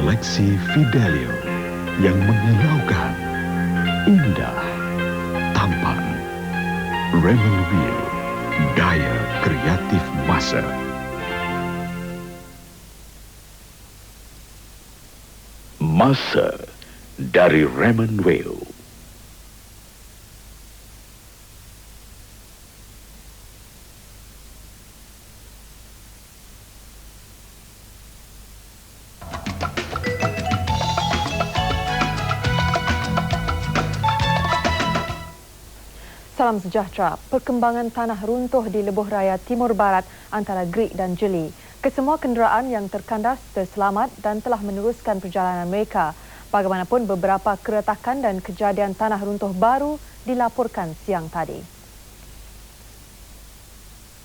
Seleksi Fidelio yang mengilaukan, indah, tampan. Raymond Wheel, daya kreatif masa. Masa dari Raymond Wheel. Salam sejahtera. Perkembangan tanah runtuh di lebuh raya Timur Barat antara Greek dan Jeli. Kesemua kenderaan yang terkandas terselamat dan telah meneruskan perjalanan mereka. Bagaimanapun, beberapa keretakan dan kejadian tanah runtuh baru dilaporkan siang tadi.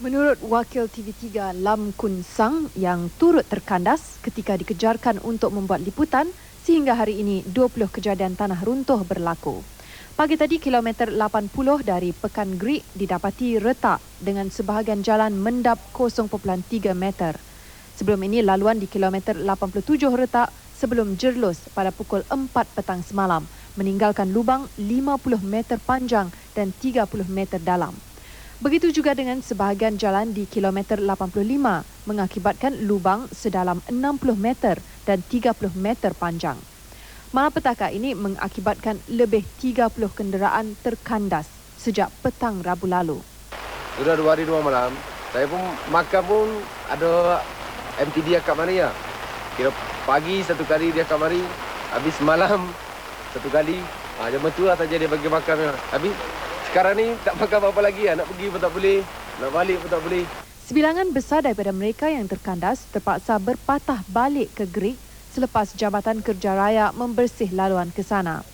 Menurut wakil TV3 Lam Kun Sang yang turut terkandas ketika dikejarkan untuk membuat liputan, sehingga hari ini 20 kejadian tanah runtuh berlaku. Pagi tadi, kilometer 80 dari Pekan Greek didapati retak dengan sebahagian jalan mendap 0.3 meter. Sebelum ini, laluan di kilometer 87 retak sebelum jerlus pada pukul 4 petang semalam, meninggalkan lubang 50 meter panjang dan 30 meter dalam. Begitu juga dengan sebahagian jalan di kilometer 85 mengakibatkan lubang sedalam 60 meter dan 30 meter panjang. Malapetaka ini mengakibatkan lebih 30 kenderaan terkandas sejak petang Rabu lalu. Sudah 2 hari 2 malam. Saya pun makan pun ada MTD akak mari ya. Kira pagi satu kali dia akak mari, habis malam satu kali. Macam tu lah saja dia bagi makan. Habis sekarang ni tak makan apa-apa lagi. Nak pergi pun tak boleh, nak balik pun tak boleh. Sebilangan besar daripada mereka yang terkandas terpaksa berpatah balik ke Greek selepas Jabatan Kerja Raya membersih laluan ke sana.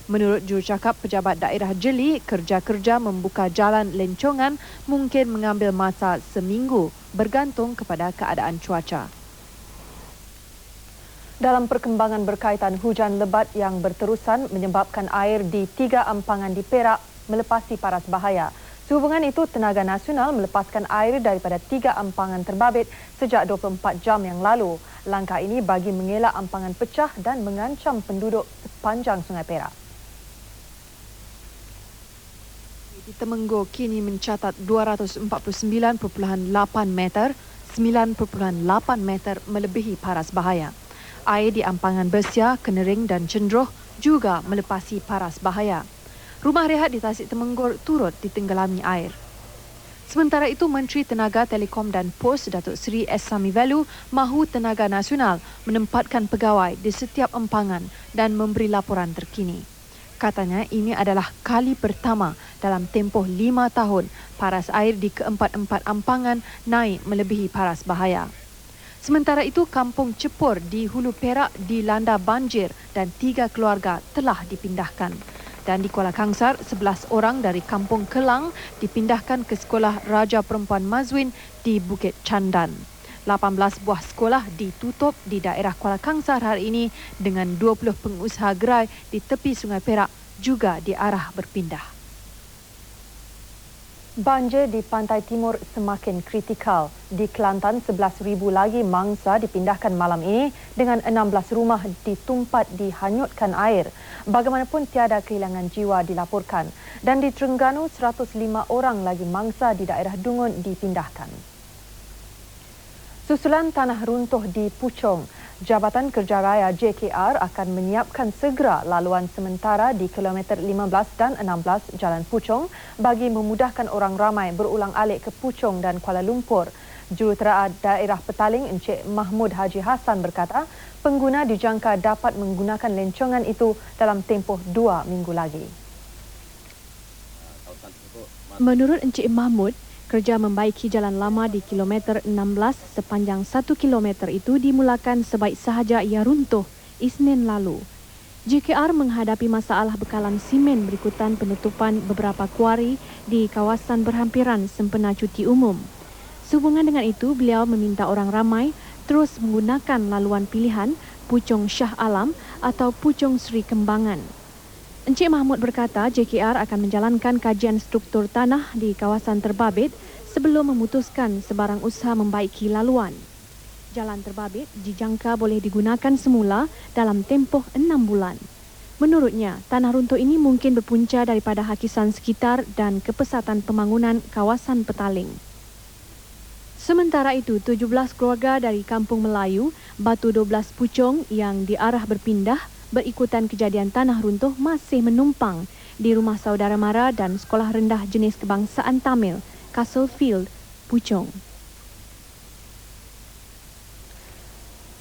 Menurut jurucakap Pejabat Daerah Jeli, kerja-kerja membuka jalan lencongan mungkin mengambil masa seminggu bergantung kepada keadaan cuaca. Dalam perkembangan berkaitan hujan lebat yang berterusan menyebabkan air di 3 ampangan di Perak melepasi paras bahaya. Sehubungan itu, Tenaga Nasional melepaskan air daripada 3 ampangan terbabit sejak 24 jam yang lalu. Langkah ini bagi mengelak ampangan pecah dan mengancam penduduk sepanjang Sungai Perak. Di Temenggur kini mencatat 249.8 meter, 9.8 meter melebihi paras bahaya. Air di ampangan Bersia, Kenering dan Cendroh juga melepasi paras bahaya. Rumah rehat di Tasik Temenggur turut ditenggelami air. Sementara itu, Menteri Tenaga, Telekom dan Pos Datuk Seri S. Samivelu mahu Tenaga Nasional menempatkan pegawai di setiap empangan dan memberi laporan terkini. Katanya ini adalah kali pertama dalam tempoh 5 tahun paras air di keempat-empat ampangan naik melebihi paras bahaya. Sementara itu, Kampung Cepur di Hulu Perak dilanda banjir dan 3 keluarga telah dipindahkan. Dan di Kuala Kangsar, 11 orang dari Kampung Kelang dipindahkan ke Sekolah Raja Perempuan Mazwin di Bukit Candan. 18 buah sekolah ditutup di daerah Kuala Kangsar hari ini dengan 20 pengusaha gerai di tepi Sungai Perak juga diarah berpindah. Banjir di pantai timur semakin kritikal. Di Kelantan, 11,000 lagi mangsa dipindahkan malam ini dengan 16 rumah ditumpat dihanyutkan air. Bagaimanapun, tiada kehilangan jiwa dilaporkan. Dan di Terengganu, 105 orang lagi mangsa di daerah Dungun dipindahkan. Susulan tanah runtuh di Puchong, Jabatan Kerja Raya JKR akan menyiapkan segera laluan sementara di kilometer 15 dan 16 Jalan Puchong bagi memudahkan orang ramai berulang-alik ke Puchong dan Kuala Lumpur. Jurutera Daerah Petaling Encik Mahmud Haji Hassan berkata, pengguna dijangka dapat menggunakan lencongan itu dalam tempoh 2 minggu lagi. Menurut Encik Mahmud, kerja membaiki jalan lama di kilometer 16 sepanjang 1 kilometer itu dimulakan sebaik sahaja ia runtuh Isnin lalu. JKR menghadapi masalah bekalan simen berikutan penutupan beberapa kuari di kawasan berhampiran sempena cuti umum. Sehubungan dengan itu, beliau meminta orang ramai terus menggunakan laluan pilihan Puchong Shah Alam atau Puchong Sri Kembangan. Encik Mahmud berkata JKR akan menjalankan kajian struktur tanah di kawasan terbabit sebelum memutuskan sebarang usaha membaiki laluan. jalan terbabit dijangka boleh digunakan semula dalam tempoh 6 bulan. Menurutnya, tanah runtuh ini mungkin berpunca daripada hakisan sekitar dan kepesatan pembangunan kawasan Petaling. Sementara itu, 17 keluarga dari Kampung Melayu, Batu 12 Puchong yang diarah berpindah berikutan kejadian tanah runtuh masih menumpang di rumah saudara mara dan sekolah rendah jenis kebangsaan Tamil, Castlefield, Puchong.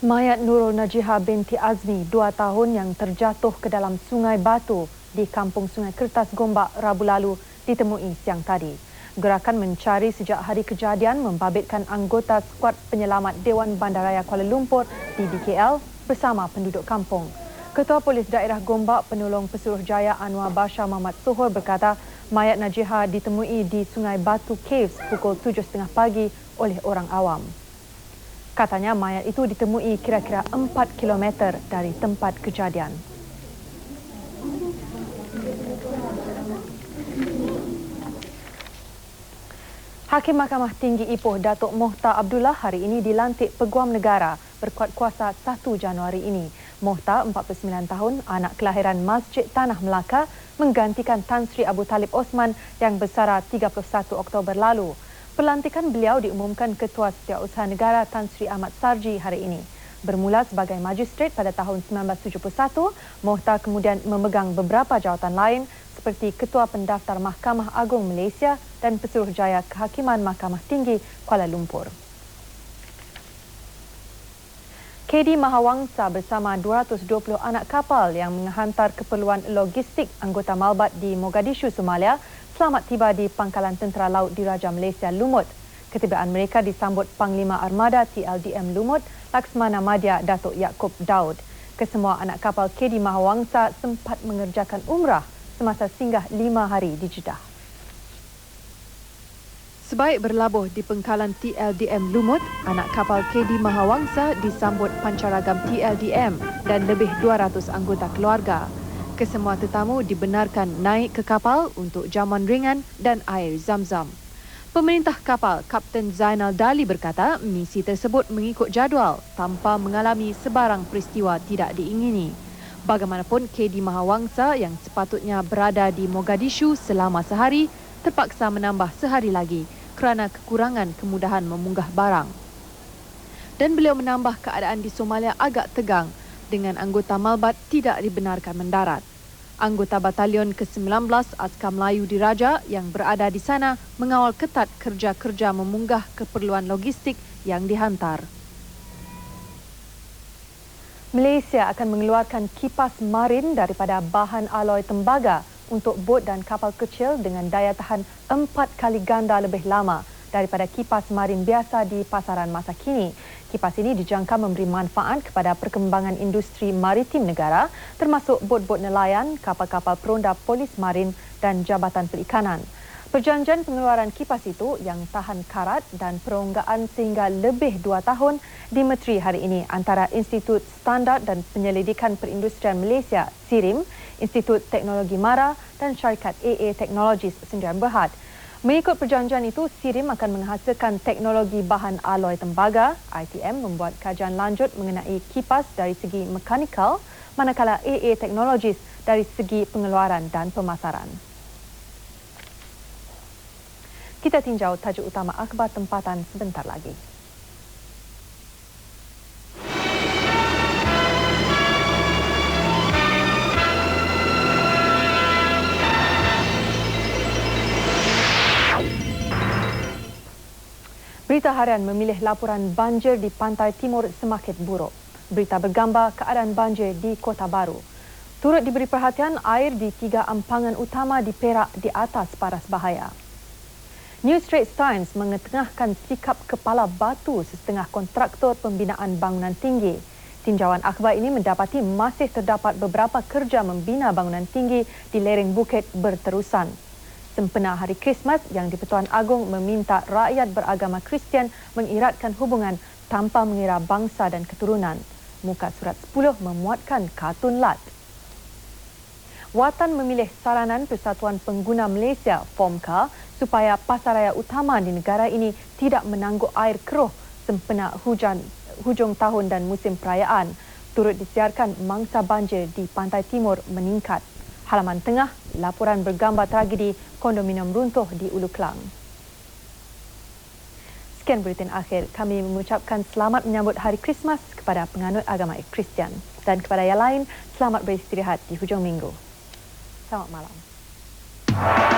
Mayat Nurul Najihah binti Azmi, 2 tahun yang terjatuh ke dalam Sungai Batu di Kampung Sungai Kertas Gombak Rabu lalu ditemui siang tadi. Gerakan mencari sejak hari kejadian membabitkan anggota skuad penyelamat Dewan Bandaraya Kuala Lumpur di BKL bersama penduduk kampung. Ketua Polis Daerah Gombak Penolong Pesuruhjaya Anwar Bashar Muhammad Sohor berkata mayat Najihah ditemui di Sungai Batu Caves pukul 7.30 pagi oleh orang awam. Katanya mayat itu ditemui kira-kira 4 km dari tempat kejadian. Hakim Mahkamah Tinggi Ipoh Datuk Mohtar Abdullah hari ini dilantik Peguam Negara berkuat kuasa 1 Januari ini. Mohtar, 49 tahun, anak kelahiran Masjid Tanah Melaka, menggantikan Tan Sri Abu Talib Osman yang bersara 31 Oktober lalu. Pelantikan beliau diumumkan Ketua Setiausaha Negara Tan Sri Ahmad Sarji hari ini. Bermula sebagai magistrate pada tahun 1971, Mohtar kemudian memegang beberapa jawatan lain seperti Ketua Pendaftar Mahkamah Agung Malaysia dan Pesuruhjaya Kehakiman Mahkamah Tinggi Kuala Lumpur. KD Mahawangsa bersama 220 anak kapal yang menghantar keperluan logistik anggota Malbat di Mogadishu, Somalia, selamat tiba di Pangkalan Tentera Laut Diraja Malaysia Lumut. Ketibaan mereka disambut Panglima Armada TLDM Lumut, Laksmana Madya Datuk Yaakob Daud. Kesemua anak kapal KD Mahawangsa sempat mengerjakan umrah semasa singgah 5 hari di Jeddah. Sebaik berlabuh di pangkalan TLDM Lumut, anak kapal KD Mahawangsa disambut pancaragam TLDM dan lebih 200 anggota keluarga. Kesemua tetamu dibenarkan naik ke kapal untuk jamuan ringan dan air zam-zam. Pemerintah kapal, Kapten Zainal Dali berkata misi tersebut mengikut jadual tanpa mengalami sebarang peristiwa tidak diingini. Bagaimanapun, KD Mahawangsa yang sepatutnya berada di Mogadishu selama sehari terpaksa menambah sehari lagi kerana kekurangan kemudahan memunggah barang. Dan beliau menambah keadaan di Somalia agak tegang dengan anggota Malbat tidak dibenarkan mendarat. Anggota Batalion ke-19 Askar Melayu Diraja yang berada di sana mengawal ketat kerja-kerja memunggah keperluan logistik yang dihantar. Malaysia akan mengeluarkan kipas marin daripada bahan aloi tembaga untuk bot dan kapal kecil dengan daya tahan 4 kali ganda lebih lama daripada kipas marin biasa di pasaran masa kini. Kipas ini dijangka memberi manfaat kepada perkembangan industri maritim negara termasuk bot-bot nelayan, kapal-kapal peronda polis marin dan jabatan perikanan. Perjanjian pengeluaran kipas itu yang tahan karat dan peronggaan sehingga lebih 2 tahun dimeteri hari ini antara Institut Standard dan Penyelidikan Perindustrian Malaysia, SIRIM, Institut Teknologi MARA dan syarikat AA Technologies Sdn Bhd. Mengikut perjanjian itu, SIRIM akan menghasilkan teknologi bahan aloi tembaga. ITM membuat kajian lanjut mengenai kipas dari segi mekanikal, manakala AA Technologies dari segi pengeluaran dan pemasaran. Kita tinjau tajuk utama akhbar tempatan sebentar lagi. Berita harian memilih laporan banjir di pantai timur semakin buruk. Berita bergambar keadaan banjir di Kota Baru. Turut diberi perhatian air di 3 ampangan utama di Perak di atas paras bahaya. New Straits Times mengetengahkan sikap kepala batu sesetengah kontraktor pembinaan bangunan tinggi. Tinjauan akhbar ini mendapati masih terdapat beberapa kerja membina bangunan tinggi di lereng bukit berterusan. Sempena Hari Krismas, Yang di-Pertuan Agong meminta rakyat beragama Kristian mengiratkan hubungan tanpa mengira bangsa dan keturunan. Muka surat 10 memuatkan kartun lat. Watan memilih saranan Persatuan Pengguna Malaysia, FOMCA, supaya pasaraya utama di negara ini tidak menangguk air keruh sempena hujan hujung tahun dan musim perayaan. Turut disiarkan mangsa banjir di pantai timur meningkat. Halaman tengah, laporan bergambar tragedi kondominium runtuh di Ulu Klang. Sekian buletin akhir. Kami mengucapkan selamat menyambut Hari Krismas kepada penganut agama Kristian. Dan kepada yang lain, selamat beristirahat di hujung minggu. Selamat malam.